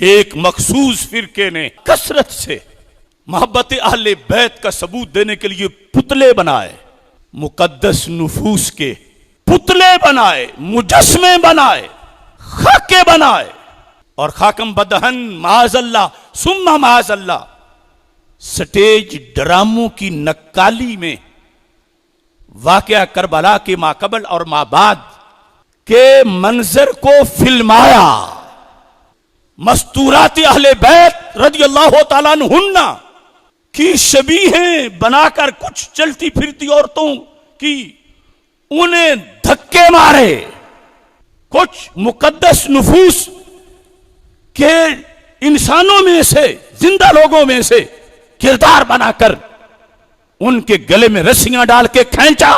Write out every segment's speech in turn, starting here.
एक मखसूस फिरके ने कसरत से मोहब्बत अहले बैत का सबूत देने के लिए पुतले बनाए, मुकद्दस नुफूस के पुतले बनाए, मुजस्मे बनाए, खाके बनाए और खाकम बदहन माज़अल्लाह सुम्मा माज़अल्लाह स्टेज ड्रामों की नक्काली में वाक़या करबला के माकबल और माबाद के मंजर को फिल्माया। मस्तूरात अहले बैत रज़ियल्लाहु ताला अन्हुन्ना की शबीहें बनाकर कुछ चलती फिरती औरतों की उन्हें धक्के मारे, कुछ मुकद्दस नुफूस के इंसानों में से, जिंदा लोगों में से किरदार बनाकर उनके गले में रस्सियां डाल के खींचा।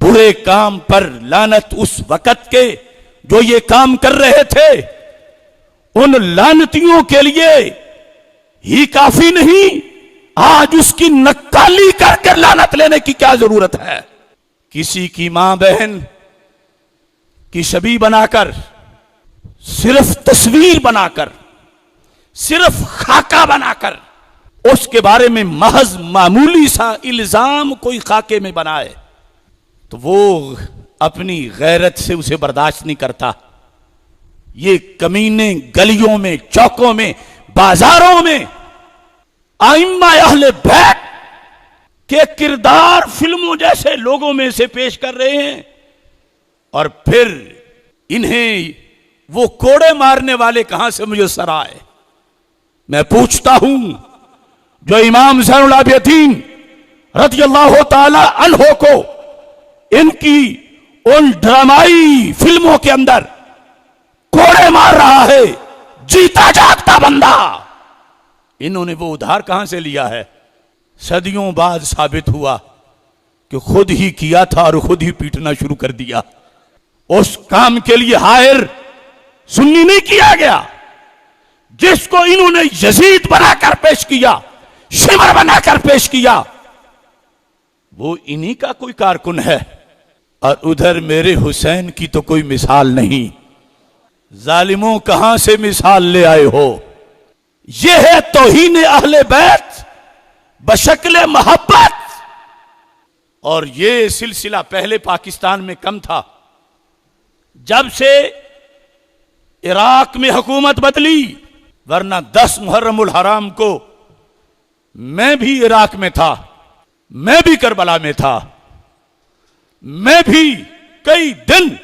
बुरे काम पर लानत उस वक़्त के जो ये काम कर रहे थे, उन लानतियों के लिए ही काफी नहीं, आज उसकी नक्काली करके लानत लेने की क्या जरूरत है। किसी की मां बहन की छवि बनाकर, सिर्फ तस्वीर बनाकर, सिर्फ खाका बनाकर उसके बारे में महज मामूली सा इल्जाम कोई खाके में बनाए तो वो अपनी गैरत से उसे बर्दाश्त नहीं करता। ये कमीने गलियों में, चौकों में, बाजारों में आइम्मा अहले बैत के किरदार फिल्मों जैसे लोगों में से पेश कर रहे हैं और फिर इन्हें वो कोड़े मारने वाले कहां से मुयस्सर आए। मैं पूछता हूं, जो इमाम ज़ैनुल आबिदीन रज़ियल्लाहु ताला अन्हो को इनकी उन ड्रामाई फिल्मों के अंदर कोड़े मार रहा है, जीता जागता बंदा, इन्होंने वो उधार कहां से लिया है। सदियों बाद साबित हुआ कि खुद ही किया था और खुद ही पीटना शुरू कर दिया। उस काम के लिए हायर सुन्नी नहीं किया गया जिसको इन्होंने यजीद बनाकर पेश किया, शिमर बनाकर पेश किया, वो इन्हीं का कोई कारकुन है। और उधर मेरे हुसैन की तो कोई मिसाल नहीं। जालिमों कहां से मिसाल ले आए हो। यह है तौहीन अहले बैत बशक्ल मोहब्बत। और यह सिलसिला पहले पाकिस्तान में कम था। जब से इराक में हुकूमत बदली, वरना 10 मुहर्रमुल हराम को मैं भी इराक में था, मैं भी करबला में था, मैं भी कई दिन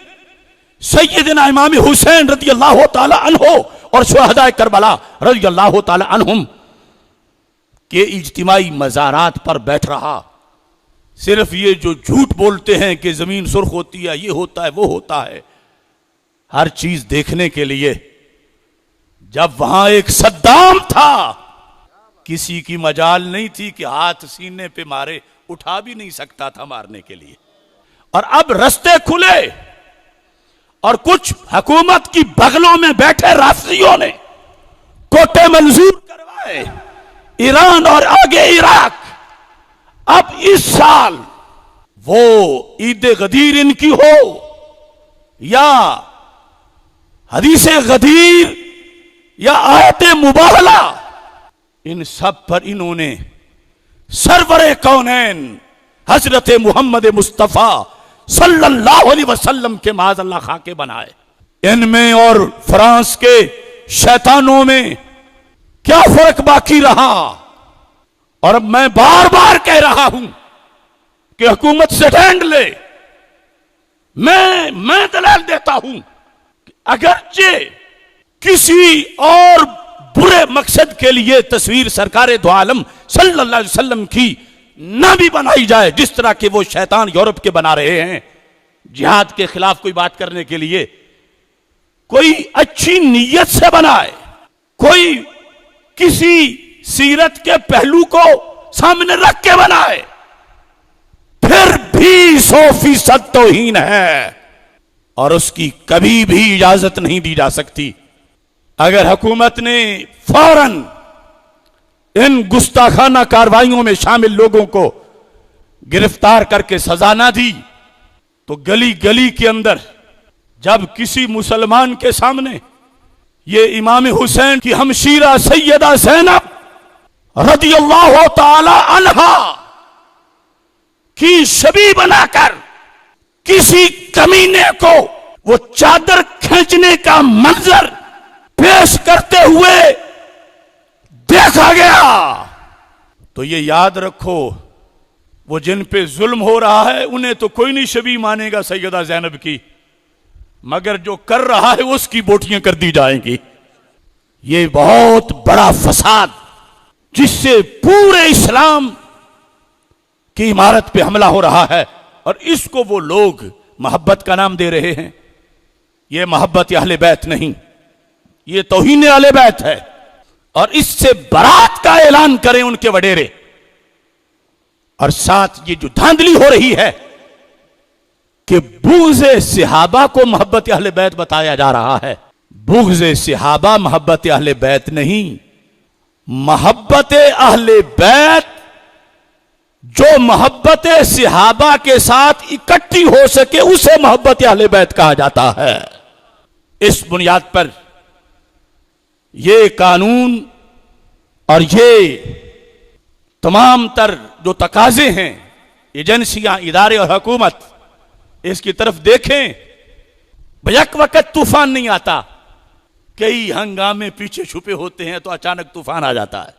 सैयदना इमाम हुसैन रज़ियल्लाहु ताला अन्हो और शुहदाए करबला रज़ियल्लाहु ताला अन्हुम के इज्तिमाई मज़ारात पर बैठ रहा। सिर्फ ये जो झूठ बोलते हैं कि जमीन सुर्ख होती है, ये होता है, वो होता है, हर चीज देखने के लिए। जब वहां एक सद्दाम था, किसी की मजाल नहीं थी कि हाथ सीने पे मारे, उठा भी नहीं सकता था मारने के लिए। और अब रास्ते खुले और कुछ हुकूमत की बगलों में बैठे राफियों ने कोटे मंजूर करवाए, ईरान और आगे इराक। अब इस साल वो ईद गदीर इनकी हो या हदीसे गदीर या आयत मुबाहला, इन सब पर इन्होंने सरवरे कौनैन हजरत मोहम्मद मुस्तफा सल्लल्लाहु अलैहि वसल्लम के माज़अल्लाह खाके बनाए। इनमें और फ्रांस के शैतानों में क्या फर्क बाकी रहा। और अब मैं बार बार कह रहा हूं कि हुकूमत स्टैंड ले। मैं दलाल देता हूं कि अगरचे किसी और बुरे मकसद के लिए तस्वीर सरकार दो आलम सल्लल्लाहु अलैहि वसल्लम की ना भी बनाई जाए, जिस तरह के वो शैतान यूरोप के बना रहे हैं, जिहाद के खिलाफ कोई बात करने के लिए, कोई अच्छी नीयत से बनाए, कोई किसी सीरत के पहलू को सामने रख के बनाए, फिर भी 100% तौहीन है और उसकी कभी भी इजाजत नहीं दी जा सकती। अगर हुकूमत ने फौरन इन गुस्ताखाना कार्रवाइयों में शामिल लोगों को गिरफ्तार करके सजा ना दी तो गली गली के अंदर जब किसी मुसलमान के सामने ये इमाम हुसैन की हमशीरा सैयदा ज़ैनब रदियल्लाहु ताला अन्हा की शबी बनाकर किसी कमीने को वो चादर खींचने का मंजर पेश करते हुए देखा गया। तो ये याद रखो, वो जिन पे जुल्म हो रहा है उन्हें तो कोई नहीं शबी मानेगा सैयदा ज़ैनब की, मगर जो कर रहा है उसकी बोटियां कर दी जाएंगी। ये बहुत बड़ा फसाद जिससे पूरे इस्लाम की इमारत पे हमला हो रहा है, और इसको वो लोग मोहब्बत का नाम दे रहे हैं। ये मोहब्बत अहले बैत नहीं, ये तौहीन अहले बैत है। और इससे बरात का ऐलान करें उनके वडेरे, और साथ ये जो धांधली हो रही है कि बुग़्ज़े सहाबा को मोहब्बत अहले बैत बताया जा रहा है। बुग़्ज़े सहाबा मोहब्बत अहले बैत नहीं, मोहब्बत अहले बैत जो मोहब्बत सहाबा के साथ इकट्ठी हो सके उसे मोहब्बत अहले बैत कहा जाता है। इस बुनियाद पर ये कानून और ये तमाम तर जो तकाजे हैं, एजेंसियां, इदारे और हुकूमत इसकी तरफ देखें। भयक वक्त तूफान नहीं आता, कई हंगामे पीछे छुपे होते हैं तो अचानक तूफान आ जाता है।